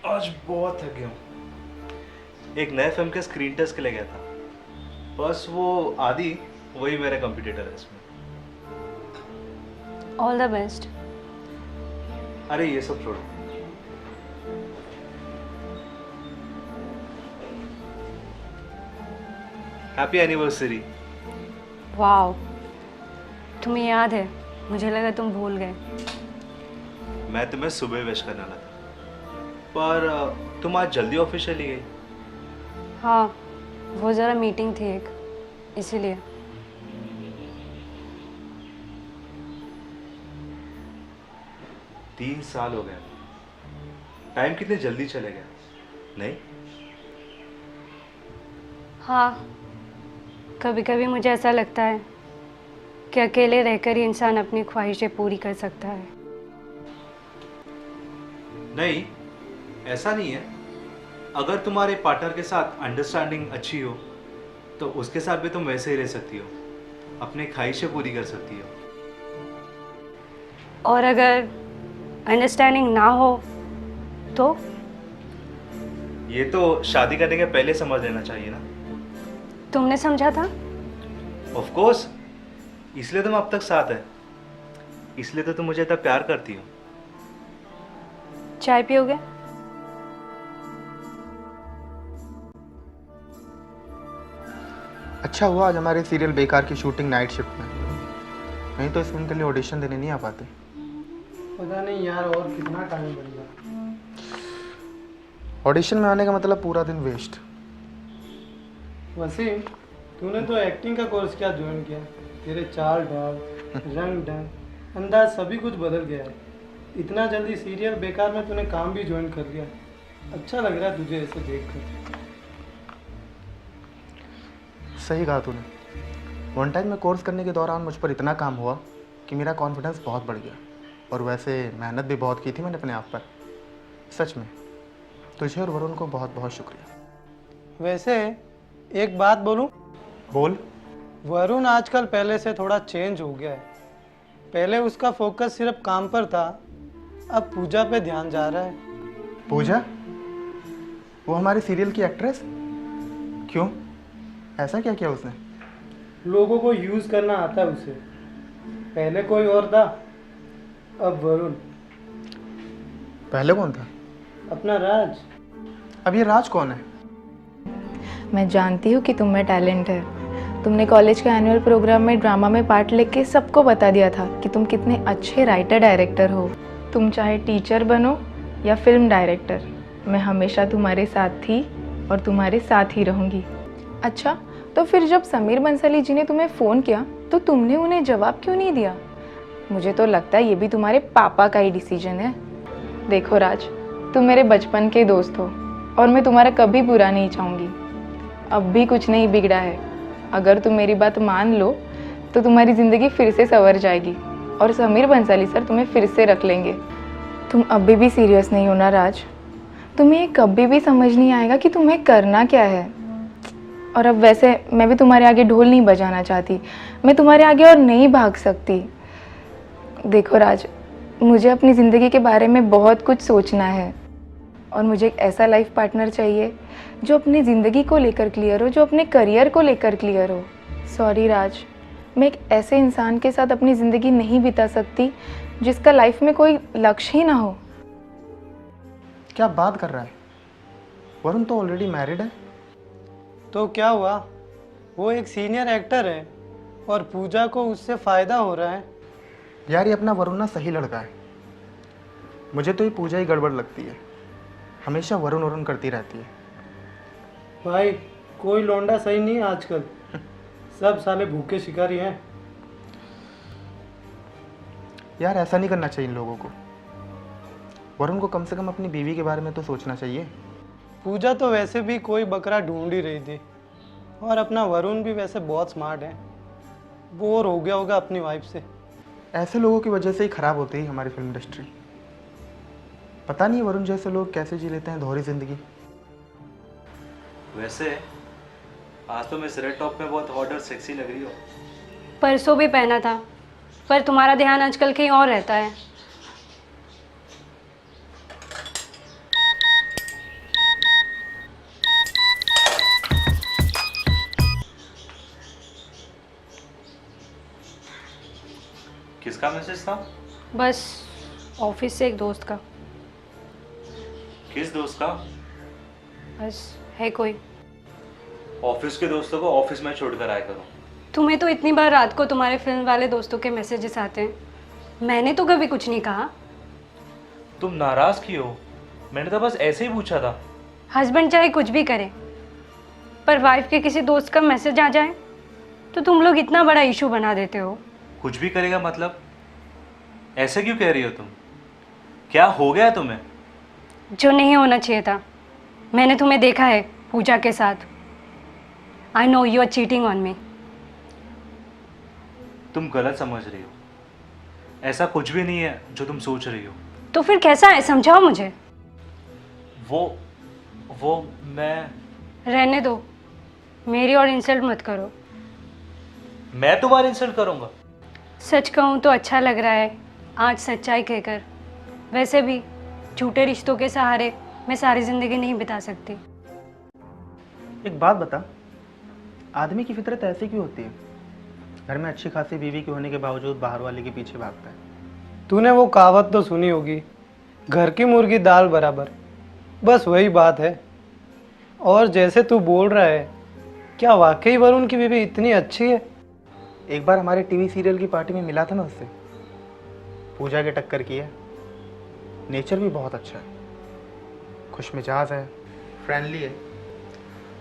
आज बहुत थक गया हूँ। एक नए फिल्म के स्क्रीन टेस्ट के लिए गया था। बस वो आदि, वही मेरा कंपटीटर है इसमें। All the best. अरे ये सब छोड़ो। Happy anniversary. वाओ, तुम्हें याद है? मुझे लगा तुम भूल गए। मैं तुम्हें सुबह विश करने वाला था, पर तुम आज जल्दी ऑफिस चली गई। हाँ, वो ज़रा मीटिंग थी एक, इसीलिए। 3 साल हो गए। टाइम कितने जल्दी चले गया, नहीं? हाँ, कभी कभी मुझे ऐसा लगता है कि अकेले रहकर ही इंसान अपनी ख्वाहिशें पूरी कर सकता है। नहीं, ऐसा नहीं है। अगर तुम्हारे पार्टनर के साथ अंडरस्टैंडिंग अच्छी हो तो उसके साथ भी तुम वैसे ही रह सकती हो, अपनी ख्वाहिशें पूरी कर सकती हो। और अगर अंडरस्टैंडिंग ना हो तो? ये तो शादी करने के पहले समझ लेना चाहिए ना। तुमने समझा था? ऑफ कोर्स, इसलिए तुम अब तक साथ है। इसलिए तो तुम मुझे इतना प्यार करती हो। चाय पियोगे? अच्छा हुआ आज हमारे सीरियल बेकार की शूटिंग नाइट शिफ्ट में, नहीं तो इस फिल्म के लिए ऑडिशन देने नहीं आ पाते। पता नहीं यार, और कितना टाइम लगेगा। ऑडिशन में आने का मतलब पूरा दिन वेस्ट। वसीम, तूने तो एक्टिंग का कोर्स क्या ज्वाइन किया? तेरे चाल ढाल, रंग ढंग, अंदाज सभी कुछ बदल गया है। इतना जल्दी सीरियल बेकार में तूने काम भी ज्वाइन कर लिया। अच्छा लग रहा है तुझे ऐसे देखकर। सही कहा तूने। वन टाइम में कोर्स करने के दौरान मुझ पर इतना काम हुआ कि मेरा कॉन्फिडेंस बहुत बढ़ गया। और वैसे मेहनत भी बहुत की थी मैंने अपने आप पर। सच में तुझे और वरुण को बहुत बहुत शुक्रिया। वैसे एक बात बोलूं? बोल। वरुण आजकल पहले से थोड़ा चेंज हो गया है। पहले उसका फोकस सिर्फ काम पर था, अब पूजा पे ध्यान जा रहा है। पूजा? वो हमारी सीरियल की एक्ट्रेस? क्यों, ऐसा क्या किया उसने? लोगों को यूज़ करना आता है उसे। पहले कोई और था, अब वरुण। पहले कौन था? अपना राज। अब ये राज कौन है? मैं जानती हूँ कि तुम में टैलेंट है। तुमने कॉलेज के एनुअल प्रोग्राम में ड्रामा में पार्ट लेके सबको बता दिया था कि तुम कितने अच्छे राइटर डायरेक्टर हो। तुम चाहे टीचर बनो या फिल्म डायरेक्टर, मैं हमेशा तुम्हारे साथ थी और तुम्हारे साथ ही रहूँगी। अच्छा, तो फिर जब समीर बंसाली जी ने तुम्हें फ़ोन किया तो तुमने उन्हें जवाब क्यों नहीं दिया? मुझे तो लगता है ये भी तुम्हारे पापा का ही डिसीजन है। देखो राज, तुम मेरे बचपन के दोस्त हो और मैं तुम्हारा कभी बुरा नहीं चाहूँगी। अब भी कुछ नहीं बिगड़ा है। अगर तुम मेरी बात मान लो तो तुम्हारी ज़िंदगी फिर से संवर जाएगी और समीर बंसाली सर तुम्हें फिर से रख लेंगे। तुम अभी भी सीरियस नहीं हो ना राज? तुम्हें कभी भी समझ नहीं आएगा कि तुम्हें करना क्या है। और अब वैसे मैं भी तुम्हारे आगे ढोल नहीं बजाना चाहती, मैं तुम्हारे आगे और नहीं भाग सकती। देखो राज, मुझे अपनी ज़िंदगी के बारे में बहुत कुछ सोचना है और मुझे एक ऐसा लाइफ पार्टनर चाहिए जो अपनी ज़िंदगी को लेकर क्लियर हो, जो अपने करियर को लेकर क्लियर हो। सॉरी राज, मैं एक ऐसे इंसान के साथ अपनी ज़िंदगी नहीं बिता सकती जिसका लाइफ में कोई लक्ष्य ही ना हो। क्या बात कर रहा है? वरुण तो ऑलरेडी मैरिड है। तो क्या हुआ? वो एक सीनियर एक्टर है और पूजा को उससे फ़ायदा हो रहा है। यार ये अपना वरुण ना सही लड़का है। मुझे तो ये पूजा ही गड़बड़ लगती है, हमेशा वरुण वरुण करती रहती है। भाई, कोई लौंडा सही नहीं है आजकल। सब साले भूखे शिकारी हैं। यार ऐसा नहीं करना चाहिए इन लोगों को। वरुण को कम से कम अपनी बीवी के बारे में तो सोचना चाहिए। पूजा तो वैसे भी कोई बकरा ढूंढ ही रही थी और अपना वरुण भी वैसे बहुत स्मार्ट है। बोर हो गया होगा अपनी वाइफ से। ऐसे लोगों की वजह से ही खराब होती है हमारी फिल्म इंडस्ट्री। पता नहीं वरुण जैसे लोग कैसे जी लेते हैं दोहरी जिंदगी। वैसे आज तो मैं रेड टॉप में बहुत हॉट और सेक्सी लग रही हो। परसों भी पहना था, पर तुम्हारा ध्यान आजकल कहीं और रहता है। किसका मैसेज था? बस ऑफिस से एक दोस्त का। किस दोस्त का? बस है कोई। ऑफिस के दोस्तों को ऑफिस में छोड़कर आया करो। तुम्हें तो इतनी बार रात को तुम्हारे फिल्म वाले दोस्तों के मैसेजेस आते हैं, मैंने तो कभी कुछ नहीं कहा। तुम नाराज क्यों हो? मैंने तो बस ऐसे ही पूछा था। हस्बैंड चाहे कुछ भी करे, पर वाइफ के किसी दोस्त का मैसेज आ जाए तो तुम लोग इतना बड़ा इशू बना देते हो। कुछ भी करेगा मतलब? ऐसे क्यों कह रही हो तुम? क्या हो गया तुम्हें? जो नहीं होना चाहिए था। मैंने तुम्हें देखा है पूजा के साथ। I know you are cheating on me. तुम गलत समझ रही हो। ऐसा कुछ भी नहीं है जो तुम सोच रही हो। तो फिर कैसा है, समझाओ मुझे। वो मैं रहने दो, मेरी और इंसल्ट मत करो। मैं तुम्हारी इंसल्ट करूंगा? सच कहूँ तो अच्छा लग रहा है आज सच्चाई कहकर। वैसे भी झूठे रिश्तों के सहारे मैं सारी ज़िंदगी नहीं बिता सकती। एक बात बता, आदमी की फितरत ऐसी क्यों होती है? घर में अच्छी खासी बीवी के होने के बावजूद बाहर वाले के पीछे भागता है। तूने वो कहावत तो सुनी होगी, घर की मुर्गी दाल बराबर। बस वही बात है। और जैसे तू बोल रहा है, क्या वाकई वरुण की बीवी इतनी अच्छी है? एक बार हमारे टीवी सीरियल की पार्टी में मिला था ना उससे, पूजा के टक्कर की है। नेचर भी बहुत अच्छा है, खुश मिजाज है, फ्रेंडली है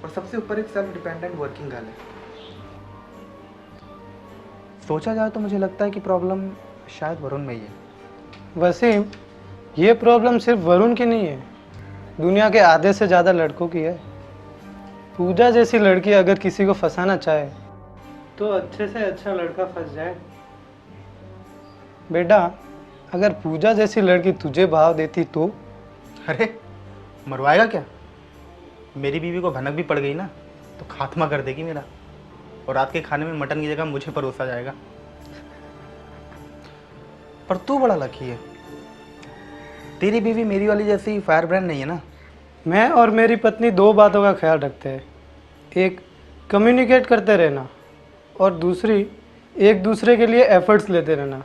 और सबसे ऊपर एक सेल्फ डिपेंडेंट वर्किंग गर्ल है। सोचा जाए तो मुझे लगता है कि प्रॉब्लम शायद वरुण में ही है। वसीम, ये प्रॉब्लम सिर्फ वरुण की नहीं है, दुनिया के आधे से ज़्यादा लड़कों की है। पूजा जैसी लड़की अगर किसी को फंसाना चाहे तो अच्छे से अच्छा लड़का फंस जाए। बेटा, अगर पूजा जैसी लड़की तुझे भाव देती तो? अरे मरवाएगा क्या? मेरी बीवी को भनक भी पड़ गई ना तो खात्मा कर देगी मेरा, और रात के खाने में मटन की जगह मुझे परोसा जाएगा। पर तू बड़ा लकी है, तेरी बीवी मेरी वाली जैसी फायर ब्रांड नहीं है ना। मैं और मेरी पत्नी दो बातों का ख्याल रखते हैं। एक, कम्युनिकेट करते रहना, और दूसरी, एक दूसरे के लिए एफर्ट्स लेते रहना।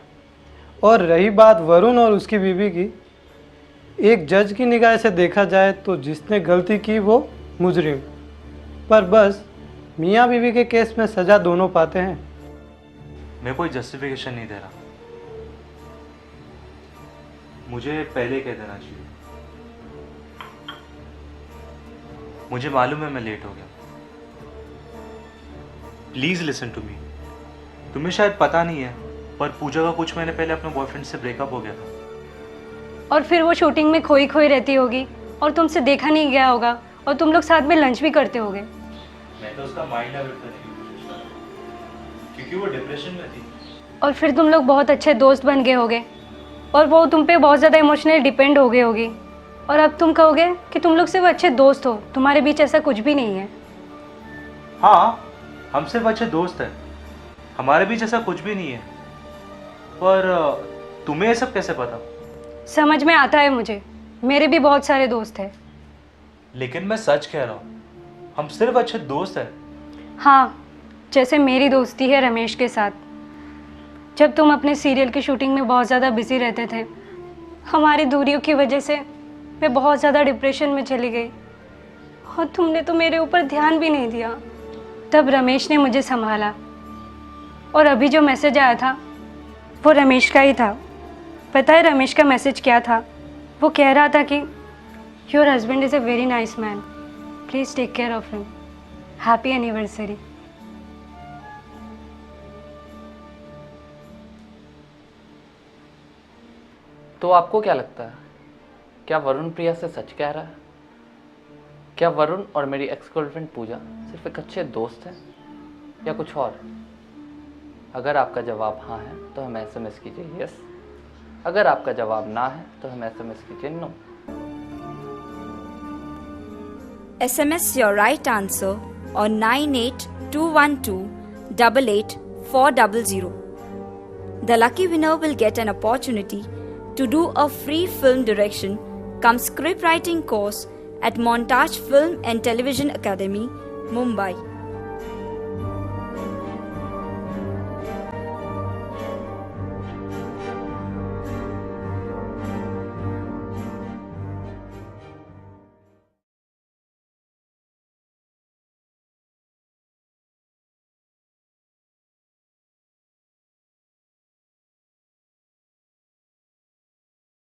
और रही बात वरुण और उसकी बीवी की, एक जज की निगाह से देखा जाए तो जिसने गलती की वो मुजरिम, पर बस मियाँ बीवी के केस में सज़ा दोनों पाते हैं। मैं कोई जस्टिफिकेशन नहीं दे रहा, मुझे पहले कह देना चाहिए। मुझे मालूम है मैं लेट हो गया। Please listen to me. तुम्हें शायद पता नहीं है, पर पूजा का कुछ महीने पहले अपने बॉयफ्रेंड से ब्रेकअप हो गया था। और फिर वो शूटिंग में खोई खोई रहती होगी और तुमसे देखा नहीं गया होगा, और तुम लोग साथ में लंच भी करते होगे। मैं तो उसका माइंड डाइवर्ट करने की कोशिश कर रहा था, क्योंकि वो डिप्रेशन में थी। और फिर तुम लोग बहुत अच्छे दोस्त बन गए होगे, और वो तुम पे बहुत ज़्यादा इमोशनली डिपेंड हो गई होगी, और अब तुम कहोगे कि तुम लोग सिर्फ अच्छे दोस्त हो, तुम्हारे बीच ऐसा कुछ भी नहीं है। हाँ, हम सिर्फ अच्छे दोस्त हैं, हमारे बीच ऐसा कुछ भी नहीं है। पर तुम्हें ये सब कैसे पता? समझ में आता है मुझे, मेरे भी बहुत सारे दोस्त हैं। लेकिन मैं सच कह रहा हूँ, हम सिर्फ अच्छे दोस्त हैं। हाँ, जैसे मेरी दोस्ती है रमेश के साथ। जब तुम अपने सीरियल की शूटिंग में बहुत ज़्यादा बिजी रहते थे, हमारी दूरियों की वजह से मैं बहुत ज़्यादा डिप्रेशन में चली गई, और तुमने तो मेरे ऊपर ध्यान भी नहीं दिया। तब रमेश ने मुझे संभाला, और अभी जो मैसेज आया था वो रमेश का ही था। पता है रमेश का मैसेज क्या था? वो कह रहा था कि your husband is a very nice man, please take care of him, happy anniversary. तो आपको क्या लगता है, क्या वरुण प्रिया से सच कह रहा है? क्या वरुण और मेरी एक्स गर्लफ्रेंड पूजा सिर्फ एक अच्छे दोस्त हैं, या कुछ और? अगर आपका जवाब हाँ है तो हमें SMS कीजिए यस, अगर आपका जवाब ना है तो हमें SMS कीजिए no. SMS your right answer on 98212 88400. The lucky winner will get an opportunity to do a free film direction cum script writing course at Montage Film and Television Academy, Mumbai.